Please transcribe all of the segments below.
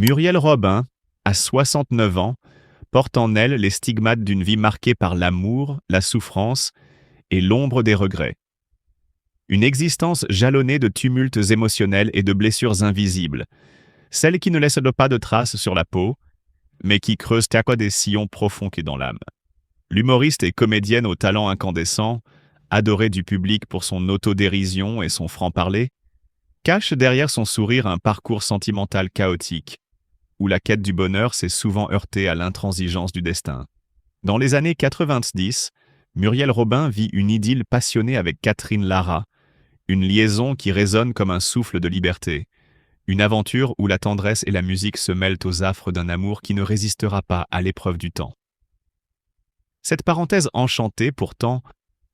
Muriel Robin, à 69 ans, porte en elle les stigmates d'une vie marquée par l'amour, la souffrance et l'ombre des regrets. Une existence jalonnée de tumultes émotionnels et de blessures invisibles, celles qui ne laissent pas de traces sur la peau, mais qui creusent à quoi des sillons profonds qu'est dans l'âme. L'humoriste et comédienne au talent incandescent, adorée du public pour son autodérision et son franc-parler, cache derrière son sourire un parcours sentimental chaotique, où la quête du bonheur s'est souvent heurtée à l'intransigeance du destin. Dans les années 90, Muriel Robin vit une idylle passionnée avec Catherine Lara, une liaison qui résonne comme un souffle de liberté, une aventure où la tendresse et la musique se mêlent aux affres d'un amour qui ne résistera pas à l'épreuve du temps. Cette parenthèse enchantée, pourtant,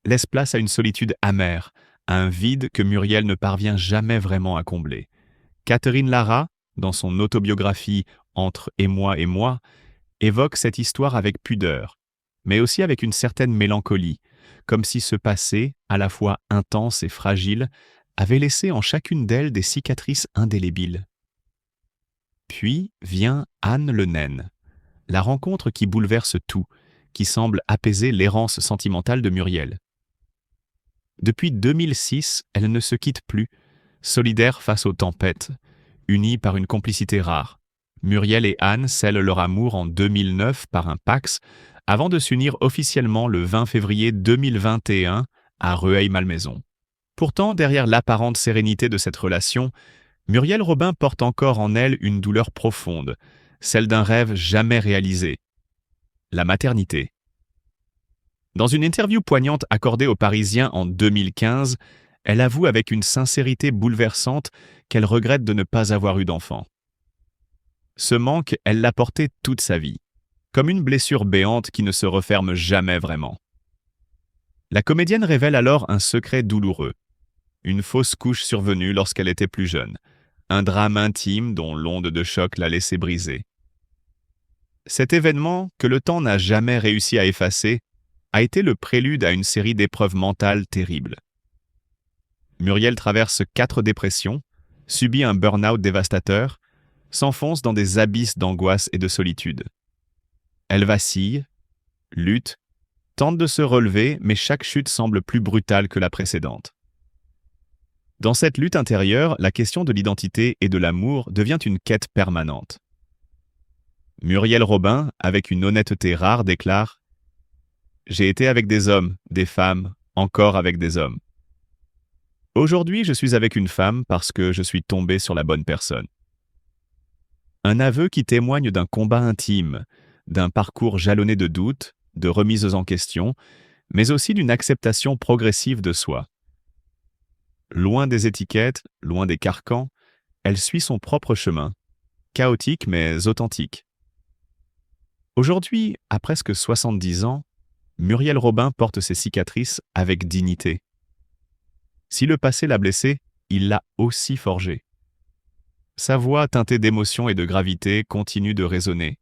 laisse place à une solitude amère, à un vide que Muriel ne parvient jamais vraiment à combler. Catherine Lara, dans son autobiographie Entre et moi, évoque cette histoire avec pudeur, mais aussi avec une certaine mélancolie, comme si ce passé, à la fois intense et fragile, avait laissé en chacune d'elles des cicatrices indélébiles. Puis vient Anne le naine, la rencontre qui bouleverse tout, qui semble apaiser l'errance sentimentale de Muriel. Depuis 2006, elles ne se quittent plus, solidaires face aux tempêtes, unies par une complicité rare. Muriel et Anne scellent leur amour en 2009 par un Pacs, avant de s'unir officiellement le 20 février 2021 à Rueil-Malmaison. Pourtant, derrière l'apparente sérénité de cette relation, Muriel Robin porte encore en elle une douleur profonde, celle d'un rêve jamais réalisé, la maternité. Dans une interview poignante accordée aux Parisiens en 2015, elle avoue avec une sincérité bouleversante qu'elle regrette de ne pas avoir eu d'enfant. Ce manque, elle l'a porté toute sa vie, comme une blessure béante qui ne se referme jamais vraiment. La comédienne révèle alors un secret douloureux. Une fausse couche survenue lorsqu'elle était plus jeune, un drame intime dont l'onde de choc l'a laissé briser. Cet événement, que le temps n'a jamais réussi à effacer, a été le prélude à une série d'épreuves mentales terribles. Muriel traverse 4 dépressions, subit un burn-out dévastateur, s'enfonce dans des abysses d'angoisse et de solitude. Elle vacille, lutte, tente de se relever, mais chaque chute semble plus brutale que la précédente. Dans cette lutte intérieure, la question de l'identité et de l'amour devient une quête permanente. Muriel Robin, avec une honnêteté rare, déclare « J'ai été avec des hommes, des femmes, encore avec des hommes. Aujourd'hui, je suis avec une femme parce que je suis tombée sur la bonne personne. » Un aveu qui témoigne d'un combat intime, d'un parcours jalonné de doutes, de remises en question, mais aussi d'une acceptation progressive de soi. Loin des étiquettes, loin des carcans, elle suit son propre chemin, chaotique mais authentique. Aujourd'hui, à presque 70 ans, Muriel Robin porte ses cicatrices avec dignité. Si le passé l'a blessée, il l'a aussi forgée. Sa voix teintée d'émotion et de gravité continue de résonner,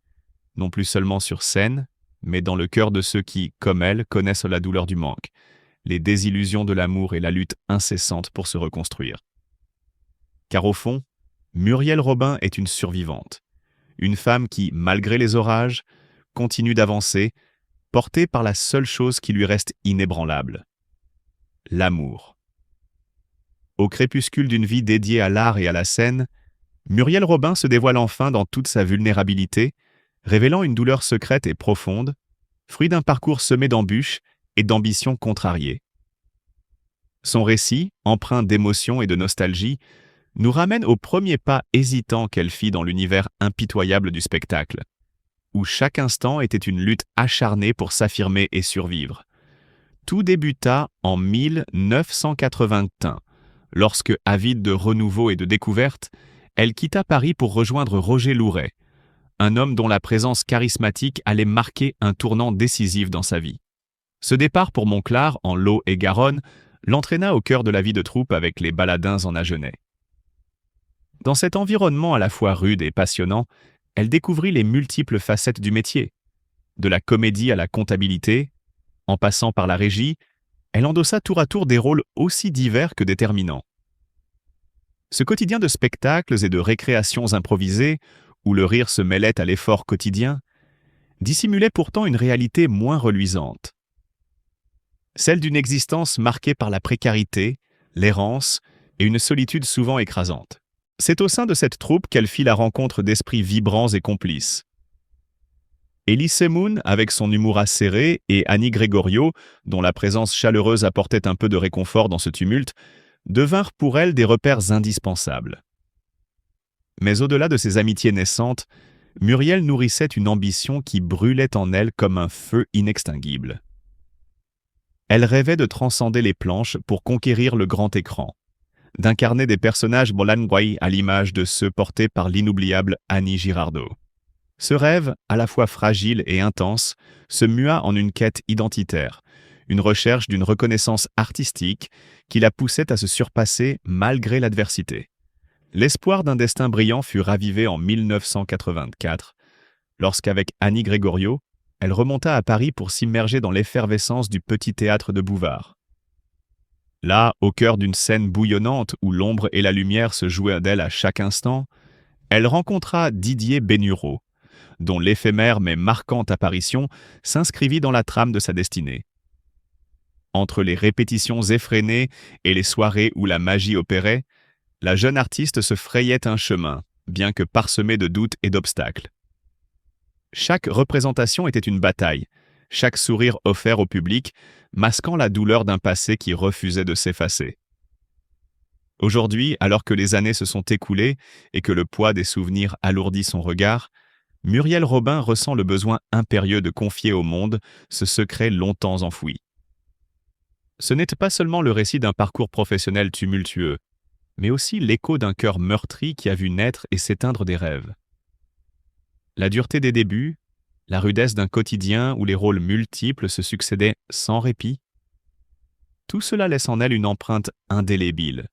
non plus seulement sur scène, mais dans le cœur de ceux qui, comme elle, connaissent la douleur du manque, les désillusions de l'amour et la lutte incessante pour se reconstruire. Car au fond, Muriel Robin est une survivante, une femme qui, malgré les orages, continue d'avancer, portée par la seule chose qui lui reste inébranlable, l'amour. Au crépuscule d'une vie dédiée à l'art et à la scène, Muriel Robin se dévoile enfin dans toute sa vulnérabilité, révélant une douleur secrète et profonde, fruit d'un parcours semé d'embûches et d'ambitions contrariées. Son récit, empreint d'émotion et de nostalgie, nous ramène au premier pas hésitant qu'elle fit dans l'univers impitoyable du spectacle, où chaque instant était une lutte acharnée pour s'affirmer et survivre. Tout débuta en 1981, lorsque, avide de renouveau et de découverte, elle quitta Paris pour rejoindre Roger Louret, un homme dont la présence charismatique allait marquer un tournant décisif dans sa vie. Ce départ pour Montclar, en Lot et Garonne, l'entraîna au cœur de la vie de troupe avec les Baladins en Agenais. Dans cet environnement à la fois rude et passionnant, elle découvrit les multiples facettes du métier. De la comédie à la comptabilité, en passant par la régie, elle endossa tour à tour des rôles aussi divers que déterminants. Ce quotidien de spectacles et de récréations improvisées, où le rire se mêlait à l'effort quotidien, dissimulait pourtant une réalité moins reluisante. Celle d'une existence marquée par la précarité, l'errance et une solitude souvent écrasante. C'est au sein de cette troupe qu'elle fit la rencontre d'esprits vibrants et complices. Elise Moon, avec son humour acéré, et Annie Gregorio, dont la présence chaleureuse apportait un peu de réconfort dans ce tumulte, devinrent pour elle des repères indispensables. Mais au-delà de ces amitiés naissantes, Muriel nourrissait une ambition qui brûlait en elle comme un feu inextinguible. Elle rêvait de transcender les planches pour conquérir le grand écran, d'incarner des personnages Bolanwai à l'image de ceux portés par l'inoubliable Annie Girardot. Ce rêve, à la fois fragile et intense, se mua en une quête identitaire, une recherche d'une reconnaissance artistique qui la poussait à se surpasser malgré l'adversité. L'espoir d'un destin brillant fut ravivé en 1984, lorsqu'avec Annie Gregorio, elle remonta à Paris pour s'immerger dans l'effervescence du petit théâtre de Bouvard. Là, au cœur d'une scène bouillonnante où l'ombre et la lumière se jouaient d'elle à chaque instant, elle rencontra Didier Bénureau, dont l'éphémère mais marquante apparition s'inscrivit dans la trame de sa destinée. Entre les répétitions effrénées et les soirées où la magie opérait, la jeune artiste se frayait un chemin, bien que parsemé de doutes et d'obstacles. Chaque représentation était une bataille, chaque sourire offert au public, masquant la douleur d'un passé qui refusait de s'effacer. Aujourd'hui, alors que les années se sont écoulées et que le poids des souvenirs alourdit son regard, Muriel Robin ressent le besoin impérieux de confier au monde ce secret longtemps enfoui. Ce n'était pas seulement le récit d'un parcours professionnel tumultueux, mais aussi l'écho d'un cœur meurtri qui a vu naître et s'éteindre des rêves. La dureté des débuts, la rudesse d'un quotidien où les rôles multiples se succédaient sans répit, tout cela laisse en elle une empreinte indélébile,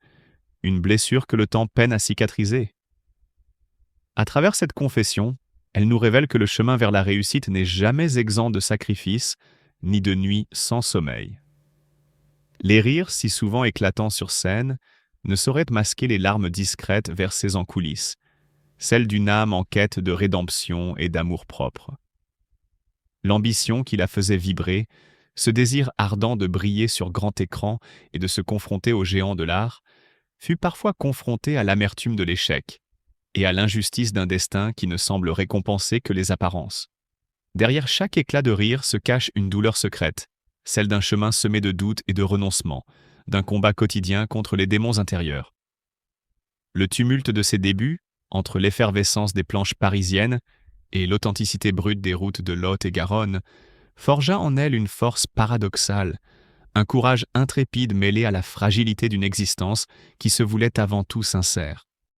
une blessure que le temps peine à cicatriser. À travers cette confession, elle nous révèle que le chemin vers la réussite n'est jamais exempt de sacrifices, ni de nuits sans sommeil. Les rires, si souvent éclatants sur scène, ne sauraient masquer les larmes discrètes versées en coulisses, celles d'une âme en quête de rédemption et d'amour-propre. L'ambition qui la faisait vibrer, ce désir ardent de briller sur grand écran et de se confronter aux géants de l'art, fut parfois confronté à l'amertume de l'échec et à l'injustice d'un destin qui ne semble récompenser que les apparences. Derrière chaque éclat de rire se cache une douleur secrète, celle d'un chemin semé de doutes et de renoncements, d'un combat quotidien contre les démons intérieurs. Le tumulte de ses débuts, entre l'effervescence des planches parisiennes et l'authenticité brute des routes de Lot et Garonne, forgea en elle une force paradoxale, un courage intrépide mêlé à la fragilité d'une existence qui se voulait avant tout sincère.